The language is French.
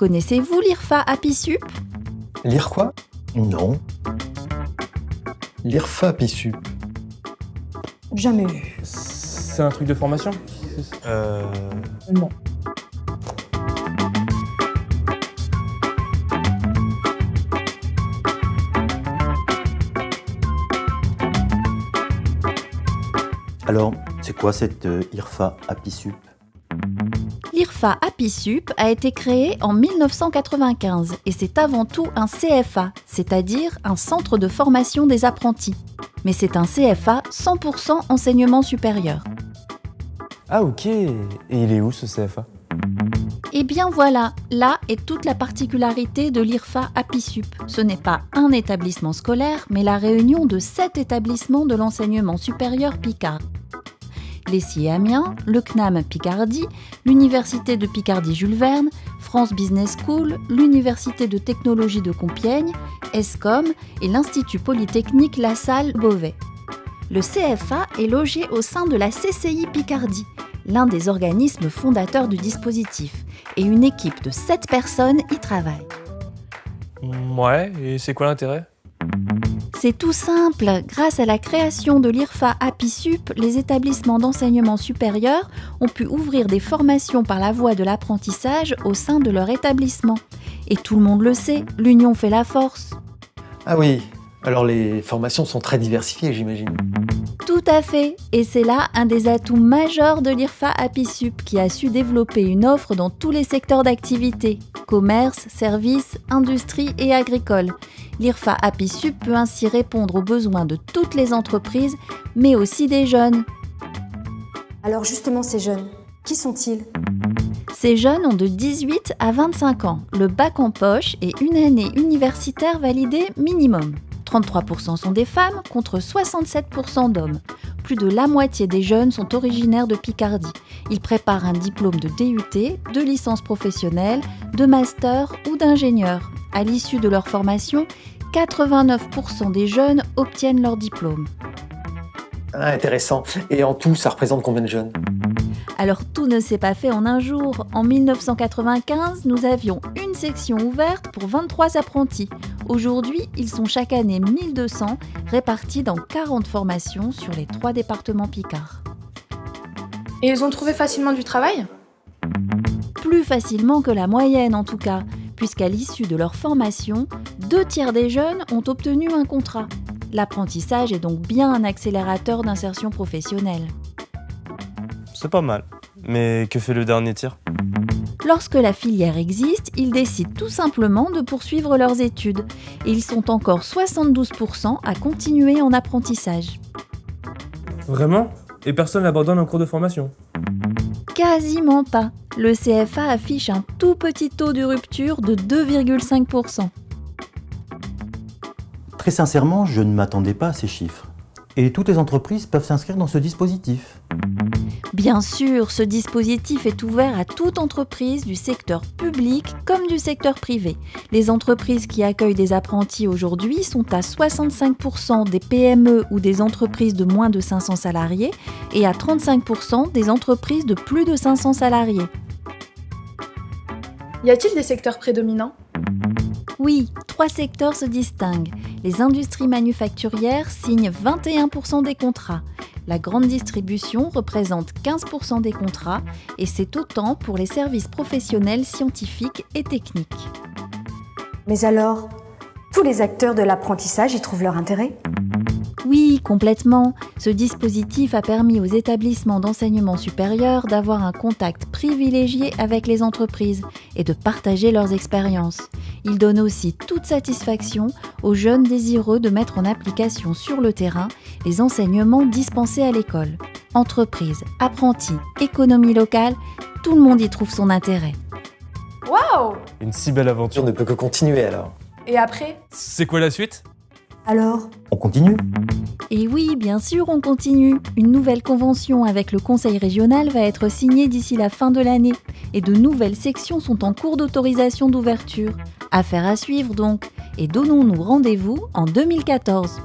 Connaissez-vous l'IRFA Apisup ? Lire quoi ? Non. L'IRFA Apisup. Jamais vu. C'est un truc de formation ? Non. Alors, c'est quoi cette IRFA Apisup ? L'IRFA Apisup a été créé en 1995 et c'est avant tout un CFA, c'est-à-dire un centre de formation des apprentis. Mais c'est un CFA 100% enseignement supérieur. Ah ok, et il est où ce CFA ? Et bien voilà, là est toute la particularité de l'IRFA Apisup. Ce n'est pas un établissement scolaire, mais la réunion de 7 établissements de l'enseignement supérieur Picard. L'ESSI Amiens, le CNAM Picardie, l'Université de Picardie Jules Verne, France Business School, l'Université de Technologie de Compiègne, ESCOM et l'Institut Polytechnique La Salle Beauvais. Le CFA est logé au sein de la CCI Picardie, l'un des organismes fondateurs du dispositif, et une équipe de 7 personnes y travaille. Ouais, et c'est quoi l'intérêt ? C'est tout simple, grâce à la création de l'IRFA Apisup, les établissements d'enseignement supérieur ont pu ouvrir des formations par la voie de l'apprentissage au sein de leur établissement. Et tout le monde le sait, l'union fait la force. Ah oui, alors les formations sont très diversifiées, j'imagine. Tout à fait, et c'est là un des atouts majeurs de l'IRFA Apisup qui a su développer une offre dans tous les secteurs d'activité, commerce, services, industrie et agricole. L'IRFA Apisup peut ainsi répondre aux besoins de toutes les entreprises, mais aussi des jeunes. Alors justement, ces jeunes, qui sont-ils ? Ces jeunes ont de 18 à 25 ans, le bac en poche et une année universitaire validée minimum. 33% sont des femmes contre 67% d'hommes. Plus de la moitié des jeunes sont originaires de Picardie. Ils préparent un diplôme de DUT, de licence professionnelle, de master ou d'ingénieur. À l'issue de leur formation, 89% des jeunes obtiennent leur diplôme. Ah, intéressant. Et en tout, ça représente combien de jeunes ? Alors tout ne s'est pas fait en un jour. En 1995, nous avions une section ouverte pour 23 apprentis. Aujourd'hui, ils sont chaque année 1200, répartis dans 40 formations sur les 3 départements Picard. Et ils ont trouvé facilement du travail ? Plus facilement que la moyenne en tout cas, puisqu'à l'issue de leur formation, 2/3 des jeunes ont obtenu un contrat. L'apprentissage est donc bien un accélérateur d'insertion professionnelle. C'est pas mal. Mais que fait le dernier tir ? Lorsque la filière existe, ils décident tout simplement de poursuivre leurs études. Et ils sont encore 72% à continuer en apprentissage. Vraiment ? Et personne n'abandonne en cours de formation ? Quasiment pas. Le CFA affiche un tout petit taux de rupture de 2,5%. Très sincèrement, je ne m'attendais pas à ces chiffres. Et toutes les entreprises peuvent s'inscrire dans ce dispositif. Bien sûr, ce dispositif est ouvert à toute entreprise du secteur public comme du secteur privé. Les entreprises qui accueillent des apprentis aujourd'hui sont à 65% des PME ou des entreprises de moins de 500 salariés et à 35% des entreprises de plus de 500 salariés. Y a-t-il des secteurs prédominants ? Oui, 3 secteurs se distinguent. Les industries manufacturières signent 21% des contrats. La grande distribution représente 15% des contrats et c'est autant pour les services professionnels, scientifiques et techniques. Mais alors, tous les acteurs de l'apprentissage y trouvent leur intérêt ? Oui, complètement. Ce dispositif a permis aux établissements d'enseignement supérieur d'avoir un contact privilégié avec les entreprises et de partager leurs expériences. Il donne aussi toute satisfaction aux jeunes désireux de mettre en application sur le terrain les enseignements dispensés à l'école. Entreprises, apprentis, économie locale, tout le monde y trouve son intérêt. Waouh ! Une si belle aventure. On ne peut que continuer alors. Et après ? C'est quoi la suite ? Alors ? On continue ? Et oui, bien sûr, on continue. Une nouvelle convention avec le Conseil régional va être signée d'ici la fin de l'année. Et de nouvelles sections sont en cours d'autorisation d'ouverture. Affaire à suivre donc. Et donnons-nous rendez-vous en 2014.